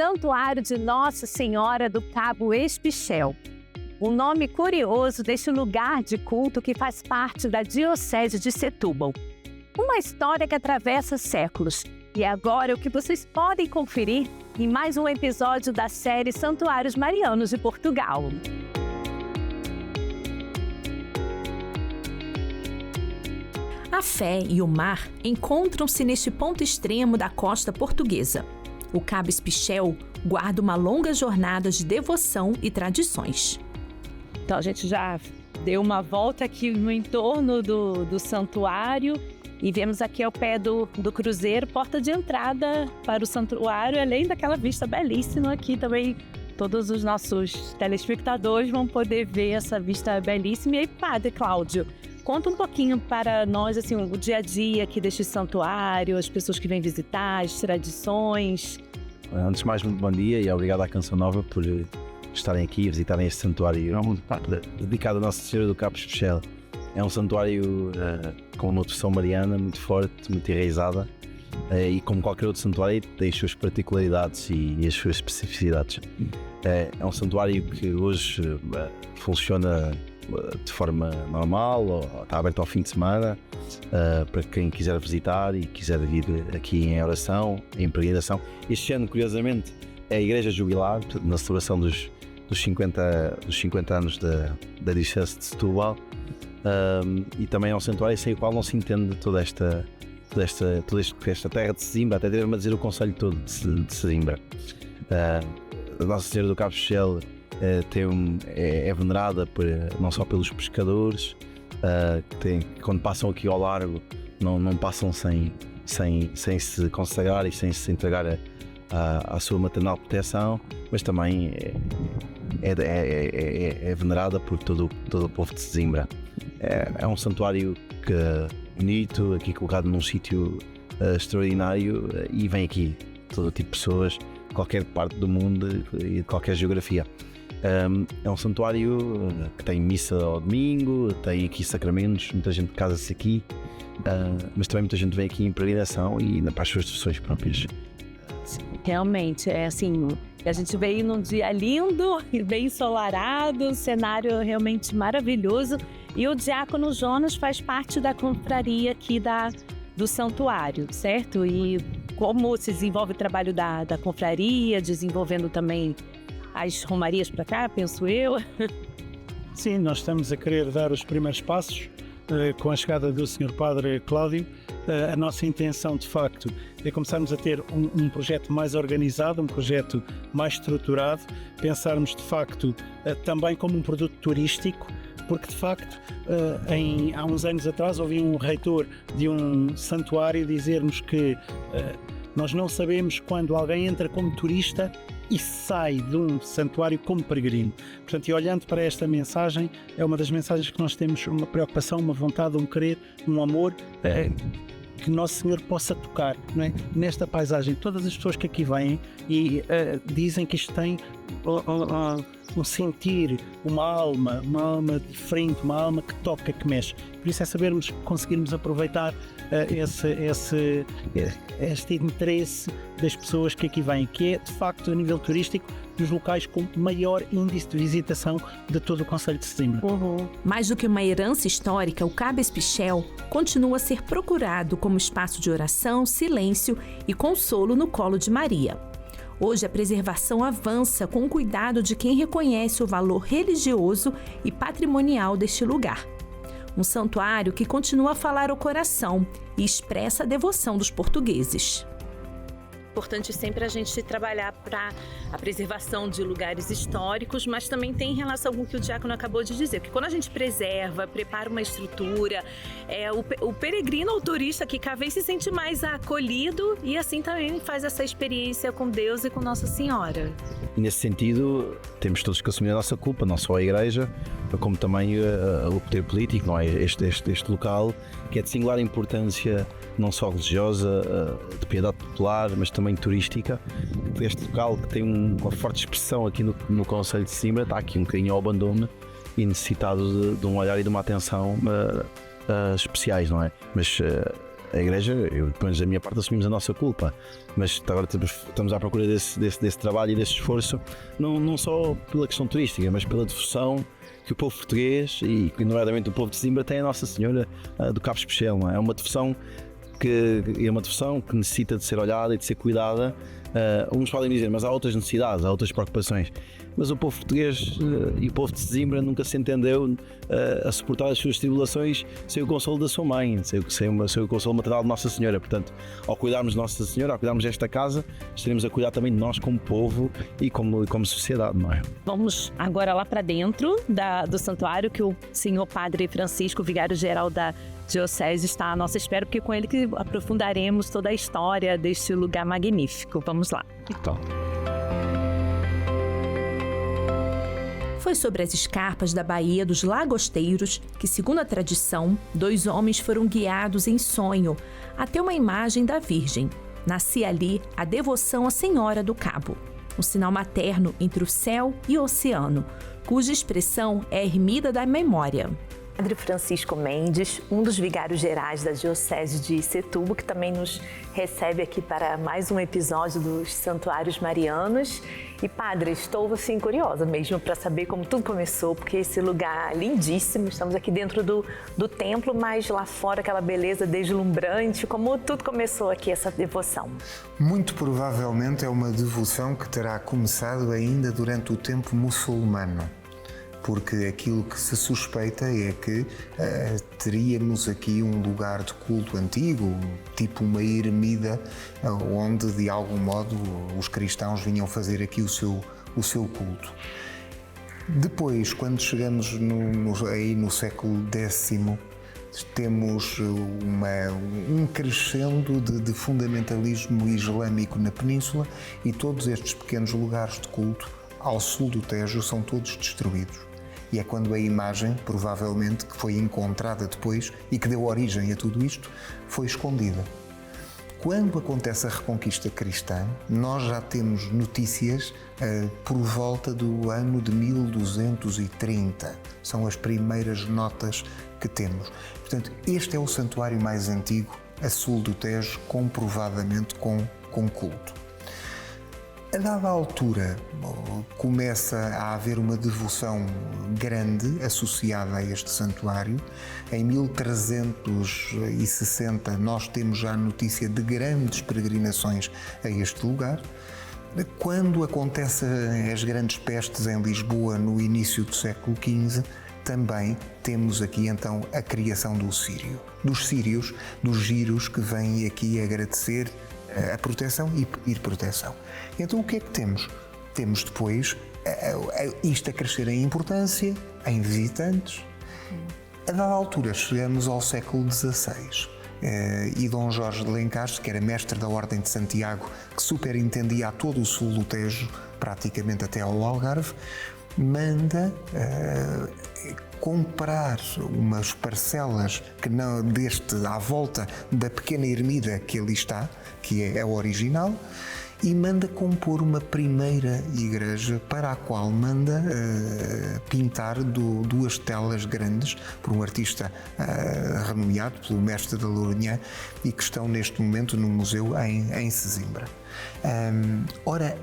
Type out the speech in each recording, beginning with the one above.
Santuário de Nossa Senhora do Cabo Espichel. Um nome curioso deste lugar de culto que faz parte da Diocese de Setúbal. Uma história que atravessa séculos. E agora o que vocês podem conferir em mais um episódio da série Santuários Marianos de Portugal. A fé e o mar encontram-se neste ponto extremo da costa portuguesa. O Cabo Espichel guarda uma longa jornada de devoção e tradições. Então a gente já deu uma volta aqui no entorno do santuário e vemos aqui ao pé do cruzeiro, porta de entrada para o santuário, além daquela vista belíssima aqui também. Todos os nossos telespectadores vão poder ver essa vista belíssima. E aí, Padre Cláudio, conta um pouquinho para nós assim, o dia a dia aqui deste santuário, as pessoas que vêm visitar, as tradições. Antes de mais, muito bom dia e obrigado à Canção Nova por estarem aqui e visitarem este santuário dedicado a Nossa Senhora do Cabo Espichel. É um santuário com uma devoção mariana muito forte, muito enraizada e como qualquer outro santuário tem as suas particularidades e as suas especificidades. É um santuário que hoje funciona de forma normal, ou está aberto ao fim de semana para quem quiser visitar e quiser vir aqui em oração, em peregrinação. Este ano, curiosamente, é a Igreja Jubilar, na celebração dos 50 anos da Diocese de Setúbal, e também é um santuário sem o qual não se entende toda esta terra de Sesimbra, até devemos dizer o concelho todo de Sesimbra. A Nossa Senhora do Cabo Espichel é venerada não só pelos pescadores, quando passam aqui ao largo não passam sem se consagrar e sem se entregar à sua maternal proteção, mas também é venerada por todo o povo de Sesimbra. É um santuário bonito, aqui colocado num sítio extraordinário, e vem aqui todo tipo de pessoas, de qualquer parte do mundo e de qualquer geografia. É um santuário que tem missa ao domingo, tem aqui sacramentos, muita gente casa-se aqui, mas também muita gente vem aqui em peregrinação e para as suas devoções próprias. Realmente, é assim, a gente veio num dia lindo, bem ensolarado, cenário realmente maravilhoso, e o diácono Jonas faz parte da confraria aqui do santuário, certo? E como se desenvolve o trabalho da confraria, desenvolvendo também as romarias para cá, penso eu. Sim, nós estamos a querer dar os primeiros passos com a chegada do Sr. Padre Cláudio. A nossa intenção, de facto, é começarmos a ter um projeto mais organizado, um projeto mais estruturado, pensarmos, de facto, também como um produto turístico, porque, de facto, há uns anos atrás ouvi um reitor de um santuário dizer-nos que nós não sabemos quando alguém entra como turista e sai de um santuário como peregrino. Portanto, e olhando para esta mensagem, é uma das mensagens que nós temos uma preocupação, uma vontade, um querer, um amor, que Nosso Senhor possa tocar, não é? Nesta paisagem. Todas as pessoas que aqui vêm e dizem que isto tem um sentir, uma alma diferente, uma alma que toca, que mexe. Por isso é sabermos, conseguirmos aproveitar este interesse das pessoas que aqui vêm, que é, de facto, a nível turístico, dos locais com maior índice de visitação de todo o concelho de Sesimbra. Mais do que uma herança histórica, o Cabo Espichel continua a ser procurado como espaço de oração, silêncio e consolo no colo de Maria. Hoje, a preservação avança com o cuidado de quem reconhece o valor religioso e patrimonial deste lugar. Um santuário que continua a falar ao coração e expressa a devoção dos portugueses. Importante sempre a gente trabalhar para a preservação de lugares históricos, mas também tem relação com o que o diácono acabou de dizer, que quando a gente preserva, prepara uma estrutura, o peregrino ou turista que cada vez se sente mais acolhido e assim também faz essa experiência com Deus e com Nossa Senhora. E nesse sentido, temos todos que assumir a nossa culpa, não só a Igreja, como também o poder político, não é? Este local, que é de singular importância, não só religiosa, de piedade popular, mas também turística. Este local que tem uma forte expressão aqui no concelho de Sesimbra, está aqui um bocadinho ao abandono e necessitado de um olhar e de uma atenção especiais, não é? Mas a igreja, depois da minha parte assumimos a nossa culpa, mas agora estamos à procura desse trabalho e desse esforço, não só pela questão turística, mas pela devoção que o povo português e nomeadamente o povo de Sesimbra tem a Nossa Senhora do Cabo Especial. Não é? É uma devoção que necessita de ser olhada e de ser cuidada. Uns podem dizer, mas há outras necessidades, há outras preocupações. Mas o povo português e o povo de Sesimbra nunca se entendeu a suportar as suas tribulações sem o consolo da sua mãe, sem o consolo maternal de Nossa Senhora. Portanto, ao cuidarmos de Nossa Senhora, ao cuidarmos desta casa, estaremos a cuidar também de nós como povo e como sociedade, não é? Vamos agora lá para dentro do santuário, que o senhor Padre Francisco, vigário-geral da Diocese, está à nossa espera, porque é com ele que aprofundaremos toda a história deste lugar magnífico. Vamos lá. Então. Foi sobre as escarpas da Baía dos Lagosteiros que, segundo a tradição, 2 homens foram guiados em sonho até uma imagem da Virgem. Nascia ali a devoção à Senhora do Cabo, um sinal materno entre o céu e o oceano, cuja expressão é a ermida da memória. Padre Francisco Mendes, um dos vigários gerais da Diocese de Setúbal, que também nos recebe aqui para mais um episódio dos Santuários Marianos. E, Padre, estou assim curiosa mesmo para saber como tudo começou, porque esse lugar é lindíssimo, estamos aqui dentro do templo, mas lá fora aquela beleza deslumbrante, como tudo começou aqui essa devoção? Muito provavelmente é uma devoção que terá começado ainda durante o tempo muçulmano. Porque aquilo que se suspeita é que teríamos aqui um lugar de culto antigo, tipo uma ermida, onde de algum modo os cristãos vinham fazer aqui o seu culto. Depois, quando chegamos aí no século X, temos um crescendo de fundamentalismo islâmico na península e todos estes pequenos lugares de culto ao sul do Tejo são todos destruídos. E é quando a imagem, provavelmente, que foi encontrada depois e que deu origem a tudo isto, foi escondida. Quando acontece a reconquista cristã, nós já temos notícias por volta do ano de 1230. São as primeiras notas que temos. Portanto, este é o santuário mais antigo a sul do Tejo, comprovadamente com culto. A dada altura, começa a haver uma devoção grande associada a este santuário. Em 1360 nós temos já a notícia de grandes peregrinações a este lugar. Quando acontecem as grandes pestes em Lisboa no início do século XV, também temos aqui então a criação dos sírios, dos giros que vêm aqui agradecer a proteção e pedir proteção. Então o que é que temos? Temos depois isto a crescer em importância, em visitantes. A dada altura chegamos ao século XVI e Dom Jorge de Lencastre, que era mestre da Ordem de Santiago, que superintendia a todo o sul do Tejo, praticamente até ao Algarve, manda comprar umas parcelas à volta da pequena ermida que ali está, que é a original, e manda compor uma primeira igreja para a qual manda pintar 2 telas grandes por um artista renomeado, pelo mestre da Lourinhã, e que estão neste momento no museu em Sesimbra. Ora,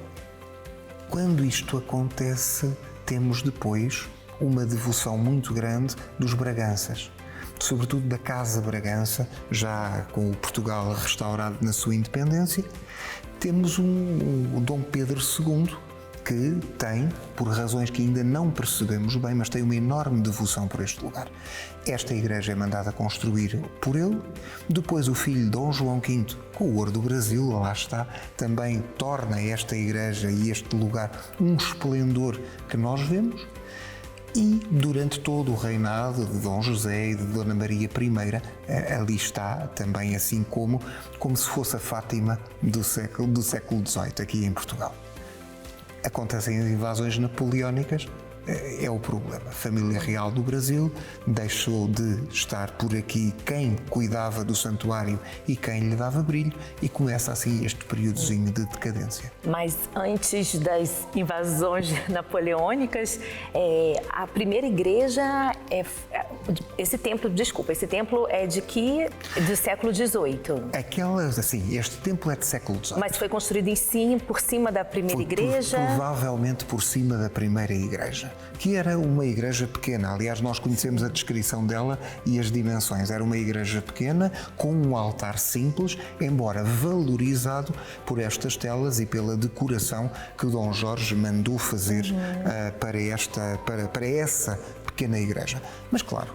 quando isto acontece, temos depois uma devoção muito grande dos Braganças, sobretudo da Casa Bragança, já com o Portugal restaurado na sua independência. Temos o Dom Pedro II, que tem, por razões que ainda não percebemos bem, mas tem uma enorme devoção por este lugar. Esta igreja é mandada construir por ele. Depois o filho Dom João V, com o ouro do Brasil, lá está, também torna esta igreja e este lugar um esplendor que nós vemos. E durante todo o reinado de Dom José e de Dona Maria I, ali está também, assim como se fosse a Fátima do século XVIII aqui em Portugal. Acontecem as invasões napoleónicas, é o problema. A família real do Brasil deixou de estar por aqui quem cuidava do santuário e quem lhe dava brilho, e começa assim este períodozinho de decadência. Mas antes das invasões napoleônicas, a primeira igreja esse templo é de que? Do século XVIII. Este templo é de século XVIII. Mas foi construído por cima da primeira igreja? Provavelmente por cima da primeira igreja, que era uma igreja pequena. Aliás, nós conhecemos a descrição dela e as dimensões. Era uma igreja pequena, com um altar simples, embora valorizado por estas telas e pela decoração que Dom Jorge mandou fazer para essa pequena igreja. Mas claro,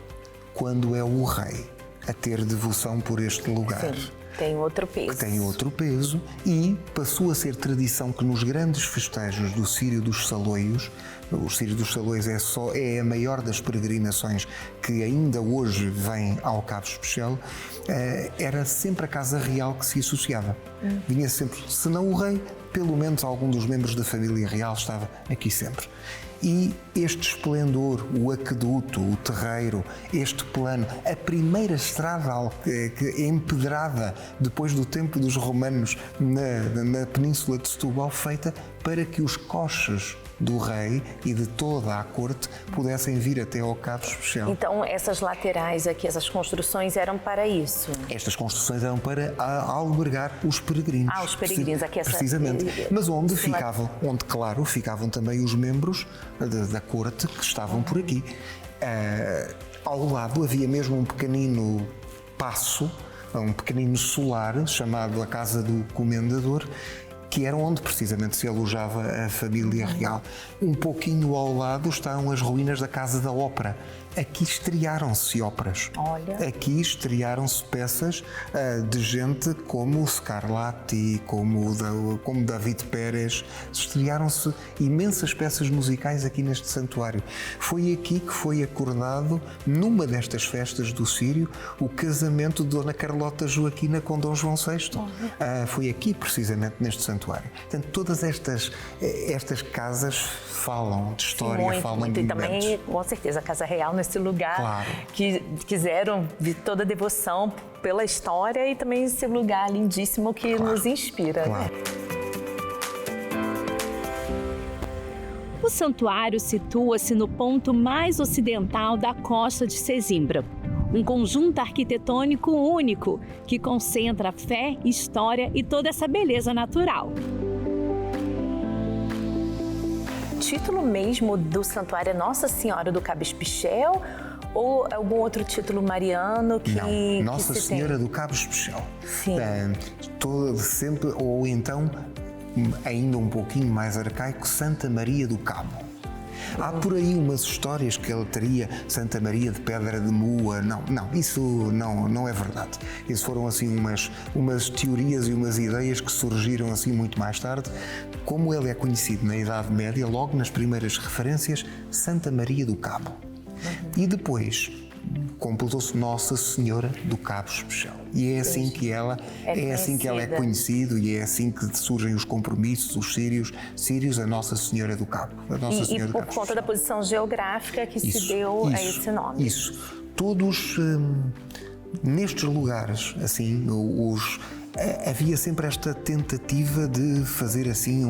quando é o rei a ter devoção por este lugar, sim, tem outro peso. Tem outro peso, e passou a ser tradição que nos grandes festejos do Círio dos Saloios, o Círio dos Saloios é a maior das peregrinações que ainda hoje vem ao Cabo Especial, era sempre a Casa Real que se associava. Vinha sempre, se não o rei, pelo menos algum dos membros da família real estava aqui sempre. E este esplendor, o aqueduto, o terreiro, este plano, a primeira estrada empedrada depois do tempo dos romanos na península de Setúbal, feita para que os coches do rei e de toda a corte pudessem vir até ao Cabo Especial. Então essas laterais aqui, essas construções eram para isso? Estas construções eram para albergar os peregrinos. Os peregrinos aqui. Precisamente. Mas onde ficavam também os membros da corte que estavam por aqui. Ao lado havia mesmo um pequenino paço, um pequenino solar, chamado a Casa do Comendador, que era onde precisamente se alojava a família real. Um pouquinho ao lado estão as ruínas da Casa da Ópera. Aqui estrearam-se óperas. Olha. Aqui estrearam-se peças de gente como Scarlatti, como David Pérez. Estrearam-se imensas peças musicais aqui neste santuário. Foi aqui que foi acordado, numa destas festas do Círio, o casamento de Dona Carlota Joaquina com Dom João VI. Foi aqui, precisamente, neste santuário. Portanto, todas estas casas falam de história, falam de e momentos. também, com certeza, a Casa Real nesse lugar, claro, que quiseram de toda a devoção pela história e também esse lugar lindíssimo que nos inspira. Claro. O santuário situa-se no ponto mais ocidental da costa de Sesimbra, um conjunto arquitetônico único que concentra fé, história e toda essa beleza natural. O título mesmo do santuário é Nossa Senhora do Cabo Especial ou algum outro título mariano que Não, Nossa que Senhora do Cabo Especial. Sim. Sempre, ou então, ainda um pouquinho mais arcaico, Santa Maria do Cabo. Há por aí umas histórias que ele teria Santa Maria de Pedra de Moa. Não, isso não é verdade. Isso foram assim umas teorias e umas ideias que surgiram assim muito mais tarde. Como ele é conhecido na Idade Média, logo nas primeiras referências, Santa Maria do Cabo. E depois completou-se Nossa Senhora do Cabo Especial. E é assim que ela é conhecida e é assim que surgem os compromissos, os sírios, a Nossa Senhora do Cabo. E por conta da posição geográfica que se deu a esse nome. Isso. Todos nestes lugares, assim, havia sempre esta tentativa de fazer assim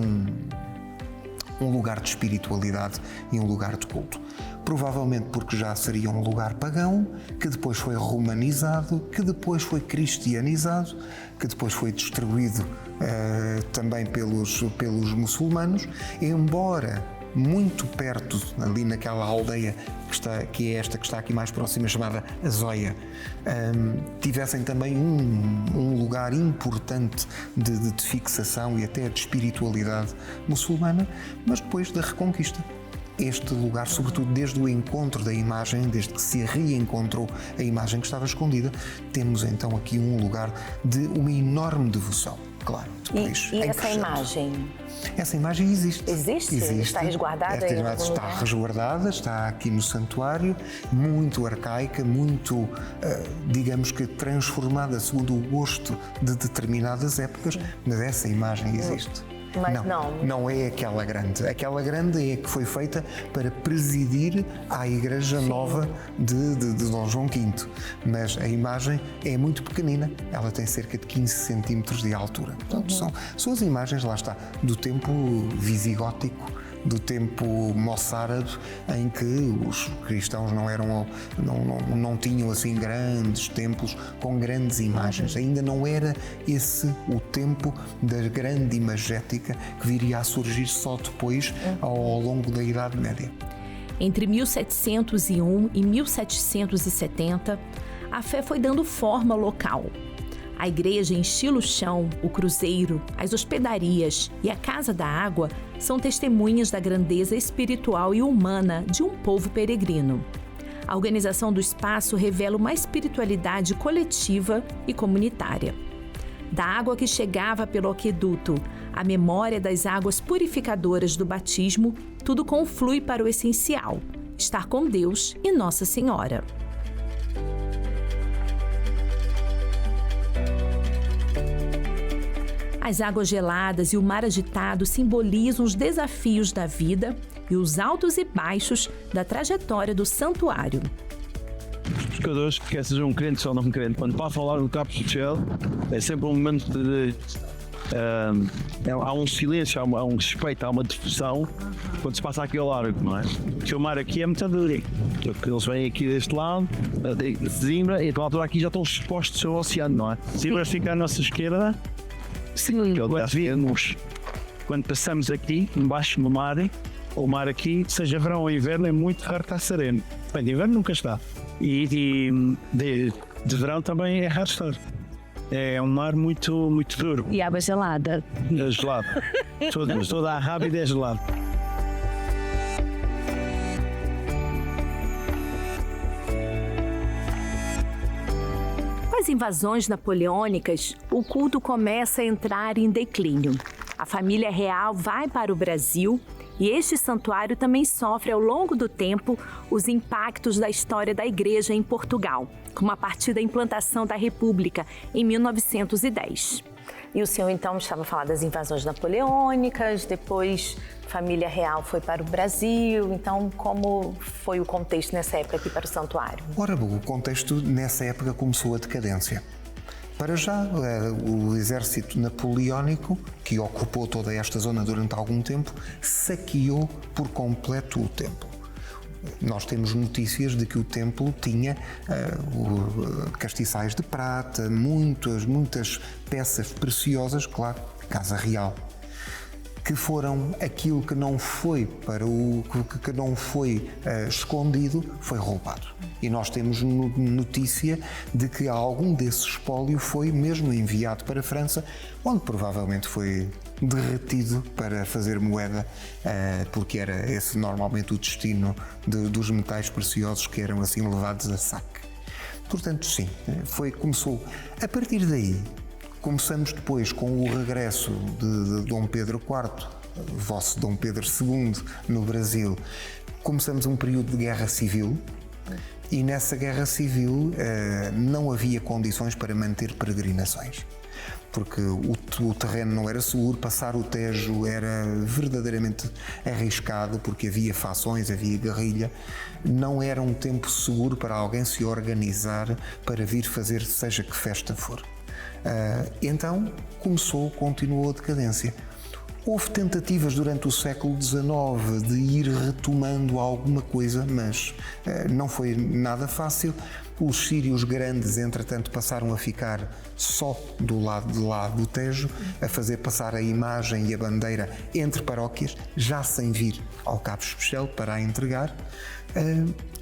um lugar de espiritualidade e um lugar de culto. Provavelmente porque já seria um lugar pagão, que depois foi romanizado, que depois foi cristianizado, que depois foi distribuído também pelos muçulmanos, embora muito perto, ali naquela aldeia que é esta que está aqui mais próxima, chamada Azóia, tivessem também um lugar importante de fixação e até de espiritualidade muçulmana, mas depois da Reconquista. Este lugar, sobretudo desde o encontro da imagem, desde que se reencontrou a imagem que estava escondida, temos então aqui um lugar de uma enorme devoção. Claro, depois, e essa imagem? Essa imagem existe. Existe? Está resguardada? Esta imagem está resguardada, está aqui no santuário, muito arcaica, muito, digamos que transformada segundo o gosto de determinadas épocas, mas essa imagem existe. Mas não é aquela grande. Aquela grande é a que foi feita para presidir à Igreja Nova de Dom João V. Mas a imagem é muito pequenina. Ela tem cerca de 15 centímetros de altura. Portanto, são as imagens, lá está, do tempo visigótico do tempo moçárabe, em que os cristãos não tinham assim grandes templos com grandes imagens. Ainda não era esse o tempo da grande imagética que viria a surgir só depois, ao longo da Idade Média. Entre 1701 e 1770, a fé foi dando forma local. A igreja em estilo chão, o cruzeiro, as hospedarias e a Casa da Água são testemunhas da grandeza espiritual e humana de um povo peregrino. A organização do espaço revela uma espiritualidade coletiva e comunitária. Da água que chegava pelo aqueduto, à memória das águas purificadoras do batismo, tudo conflui para o essencial: estar com Deus e Nossa Senhora. As águas geladas e o mar agitado simbolizam os desafios da vida e os altos e baixos da trajetória do santuário. Os pescadores, quer sejam crentes ou não crentes, quando para falar no Cabo Pichel, é sempre um momento de... há um silêncio, há um respeito, há uma devoção quando se passa aqui ao largo, não é? Porque o mar aqui é muito duro. Eles vêm aqui deste lado, de Zimbra, e a altura aqui já estão expostos ao oceano, não é? Zimbra fica à nossa esquerda. Sim, quando passamos aqui, embaixo no mar, o mar aqui, seja verão ou inverno, é muito raro estar sereno. Bem, de inverno nunca está. E de verão também é raro estar. É um mar muito, muito duro. E água gelada. É gelado. Toda a rábida é gelado. Com as invasões napoleônicas, o culto começa a entrar em declínio. A família real vai para o Brasil e este santuário também sofre ao longo do tempo os impactos da história da igreja em Portugal, como a partir da implantação da República em 1910. E o senhor então estava falando das invasões napoleônicas, depois a família real foi para o Brasil, então como foi o contexto nessa época aqui para o santuário? Ora, o contexto nessa época começou a decadência. Para já, o exército napoleónico, que ocupou toda esta zona durante algum tempo, saqueou por completo o templo. Nós temos notícias de que o templo tinha castiçais de prata, muitas peças preciosas, claro, Casa Real, que foram aquilo que não foi escondido, foi roubado. E nós temos notícia de que algum desse espólio foi mesmo enviado para a França, onde provavelmente foi derretido para fazer moeda, porque era esse normalmente o destino dos metais preciosos que eram assim levados a saque. Portanto, sim, começou. A partir daí, começamos depois com o regresso de Dom Pedro IV, vosso Dom Pedro II, no Brasil. Começamos um período de guerra civil e nessa guerra civil não havia condições para manter peregrinações, porque o terreno não era seguro, passar o Tejo era verdadeiramente arriscado, porque havia fações, havia guerrilha, não era um tempo seguro para alguém se organizar para vir fazer seja que festa for. Então continuou a decadência. Houve tentativas durante o século XIX de ir retomando alguma coisa, mas não foi nada fácil. Os sírios grandes, entretanto, passaram a ficar só do lado de lá do Tejo, a fazer passar a imagem e a bandeira entre paróquias, já sem vir ao Cabo Especial para a entregar,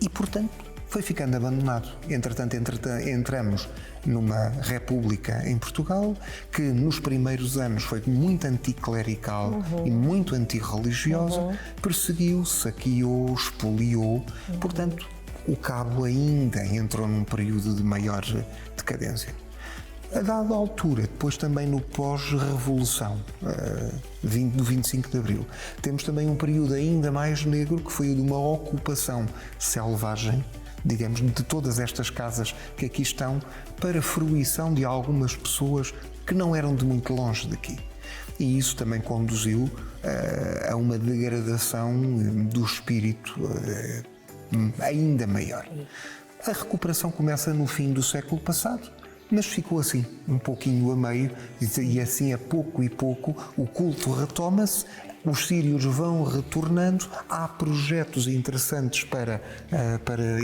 e, portanto, foi ficando abandonado. Entretanto, entramos numa república em Portugal que nos primeiros anos foi muito anticlerical e muito antirreligiosa, perseguiu, saqueou, expoliou, portanto o Cabo ainda entrou num período de maior decadência. A dada altura, depois também no pós-revolução, do 25 de Abril, temos também um período ainda mais negro que foi o de uma ocupação selvagem, digamos, de todas estas casas que aqui estão, para fruição de algumas pessoas que não eram de muito longe daqui. E isso também conduziu a uma degradação do espírito ainda maior. A recuperação começa no fim do século passado, mas ficou assim, um pouquinho a meio, e assim a pouco e pouco o culto retoma-se, os sírios vão retornando, há projetos interessantes para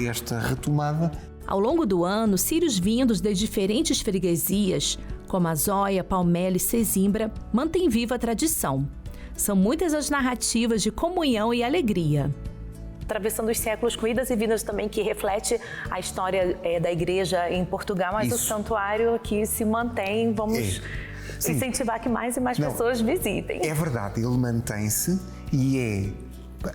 esta retomada. Ao longo do ano, sírios vindos das diferentes freguesias, como Azóia, Palmela e Sesimbra, mantêm viva a tradição. São muitas as narrativas de comunhão e alegria. Atravessando os séculos, com idas e vindas também, que reflete a história da igreja em Portugal, mas o santuário aqui se mantém. Vamos incentivar que mais e mais pessoas visitem. É verdade, ele mantém-se e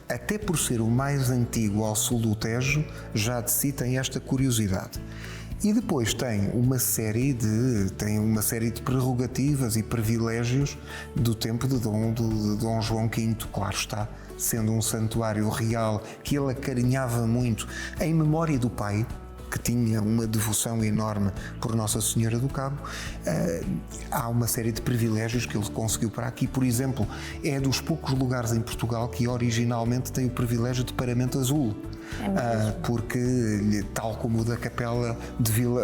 até por ser o mais antigo ao sul do Tejo, já de si tem esta curiosidade. E depois tem uma série de prerrogativas e privilégios do tempo de Dom João V, claro está, sendo um santuário real que ele acarinhava muito em memória do pai, que tinha uma devoção enorme por Nossa Senhora do Cabo. Há uma série de privilégios que ele conseguiu para aqui. Por exemplo, é dos poucos lugares em Portugal que originalmente tem o privilégio de paramento azul. Porque, tal como o da capela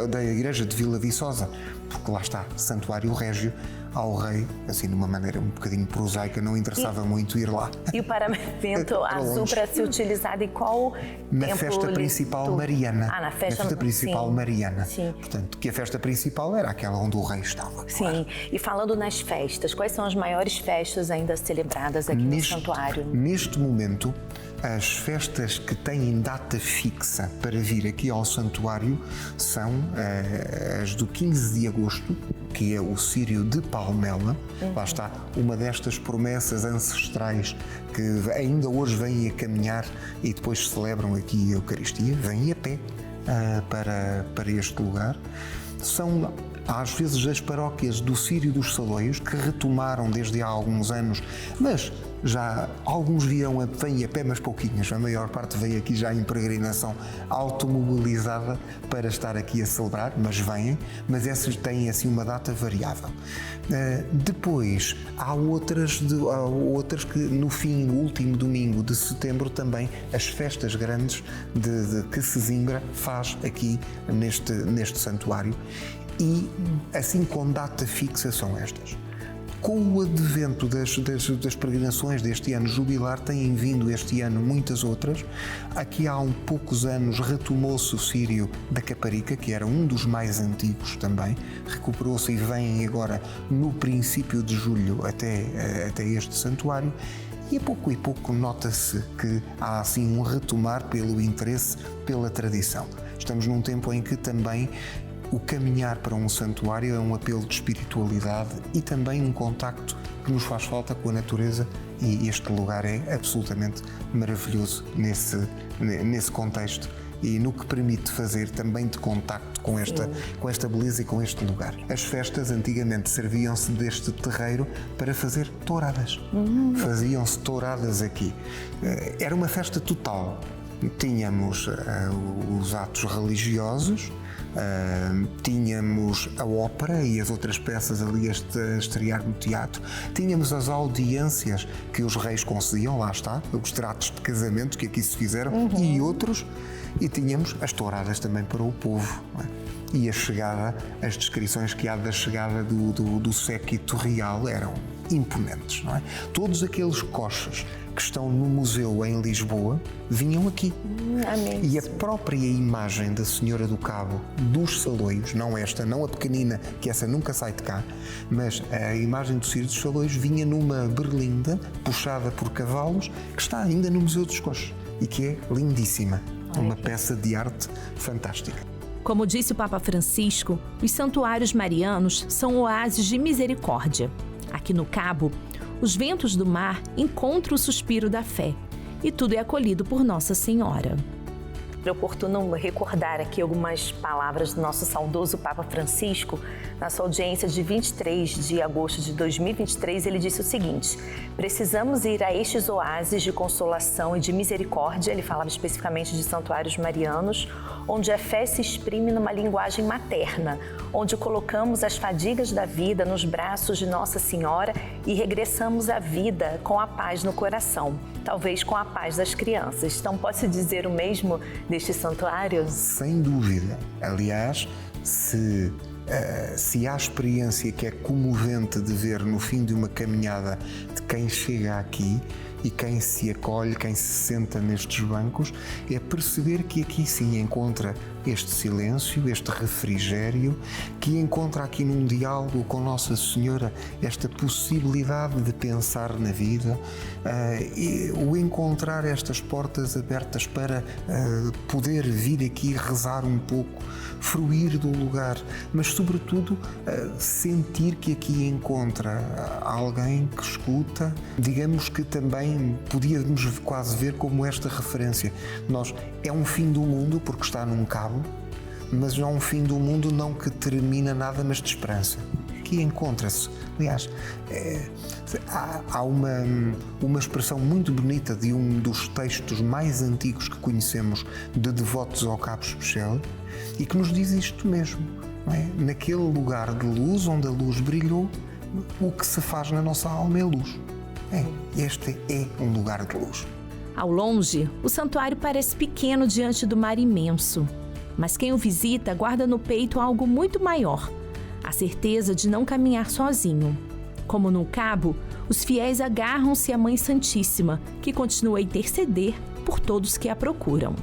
da igreja de Vila Viçosa, porque lá está, santuário régio ao rei, assim de uma maneira um bocadinho prosaica, não interessava muito ir lá. E o paramento azul para ser utilizado em qual na festa principal mariana. Na festa principal mariana. Sim. Portanto, que a festa principal era aquela onde o rei estava. Sim. Claro. E falando nas festas, quais são as maiores festas ainda celebradas aqui no santuário? Neste momento, as festas que têm data fixa para vir aqui ao santuário são as do 15 de agosto, que é o Círio de Palmela. Lá está, uma destas promessas ancestrais que ainda hoje vêm a caminhar e depois celebram aqui a Eucaristia, vêm a pé para este lugar. São às vezes as paróquias do Círio dos Saloios, que retomaram desde há alguns anos, mas já alguns vêm a pé, mas pouquinhos. A maior parte veio aqui já em peregrinação automobilizada para estar aqui a celebrar, mas vêm, mas essas têm assim uma data variável. Depois há outras que no último domingo de setembro também as festas grandes que Sesimbra faz aqui neste santuário. E assim com data fixa são estas. Com o advento das peregrinações deste ano jubilar, têm vindo este ano muitas outras. Aqui há poucos anos retomou-se o Círio da Caparica, que era um dos mais antigos também, recuperou-se e vem agora no princípio de julho até este santuário. E a pouco nota-se que há assim um retomar pelo interesse, pela tradição. Estamos num tempo em que também o caminhar para um santuário é um apelo de espiritualidade e também um contacto que nos faz falta com a natureza, e este lugar é absolutamente maravilhoso nesse contexto e no que permite fazer também de contacto com esta beleza e com este lugar. As festas antigamente serviam-se deste terreiro para fazer touradas. Faziam-se touradas aqui. Era uma festa total. Tínhamos os atos religiosos, tínhamos a ópera e as outras peças ali a estrear no teatro, tínhamos as audiências que os reis concediam, lá está, os tratos de casamento que aqui se fizeram e outros, e tínhamos as touradas também para o povo, não é? E as descrições que há da chegada do séquito real eram imponentes, não é? Todos aqueles coches que estão no museu em Lisboa vinham aqui. E a própria imagem da Senhora do Cabo dos Saloios, não a pequenina, que essa nunca sai de cá, mas a imagem do Círio dos Saloios vinha numa berlinda puxada por cavalos, que está ainda no Museu dos Coches e que é lindíssima. Uma peça de arte fantástica. Como disse o Papa Francisco, os santuários marianos são oásis de misericórdia. Aqui no Cabo, os ventos do mar encontram o suspiro da fé e tudo é acolhido por Nossa Senhora. É oportuno recordar aqui algumas palavras do nosso saudoso Papa Francisco. Na sua audiência de 23 de agosto de 2023, ele disse o seguinte: precisamos ir a estes oásis de consolação e de misericórdia, ele falava especificamente de santuários marianos, onde a fé se exprime numa linguagem materna, onde colocamos as fadigas da vida nos braços de Nossa Senhora e regressamos à vida com a paz no coração, talvez com a paz das crianças. Então, pode-se dizer o mesmo destes santuários? Sem dúvida. Aliás, se Se há experiência que é comovente de ver no fim de uma caminhada de quem chega aqui e quem se acolhe, quem se senta nestes bancos, é perceber que aqui sim encontra este silêncio, este refrigério, que encontra aqui num diálogo com Nossa Senhora esta possibilidade de pensar na vida, e o encontrar estas portas abertas para poder vir aqui rezar um pouco, fruir do lugar, mas sobretudo sentir que aqui encontra alguém que escuta. Digamos que também podíamos quase ver como esta referência. É um fim do mundo porque está num cabo, mas não é um fim do mundo não que termina nada, mas de esperança. Aqui encontra-se. Aliás, há uma expressão muito bonita de um dos textos mais antigos que conhecemos de devotos ao Cabo Especial e que nos diz isto mesmo. Não é? Naquele lugar de luz, onde a luz brilhou, o que se faz na nossa alma é luz. Este é um lugar de luz. Ao longe, o santuário parece pequeno diante do mar imenso. Mas quem o visita guarda no peito algo muito maior: a certeza de não caminhar sozinho. Como no cabo, os fiéis agarram-se à Mãe Santíssima, que continua a interceder por todos que a procuram.